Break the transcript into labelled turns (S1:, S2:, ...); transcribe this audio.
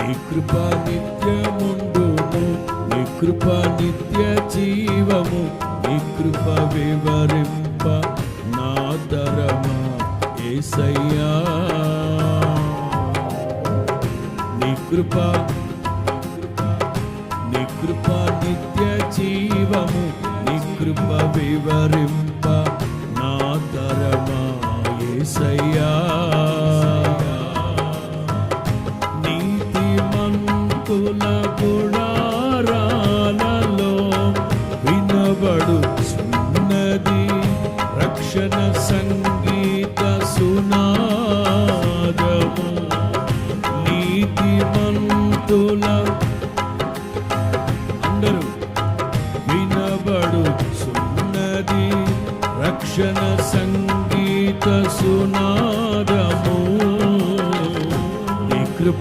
S1: నీ కృప నిత్యముండును, నీ కృప నిత్య జీవము, నీ కృప వివరింప నా తరమా యేసయ్యా. నీ కృప నిత్య జీవము, నీ కృప వివరింప నా తరమా యేసయ్యా. నీతిమంతుల గుడారాలలో వినబడుచున్నది రక్షణ సంగీత సునాదము. నీతిమంతుల అందరూ వినబడుచున్నది రక్షణ సంగీత సునాదము.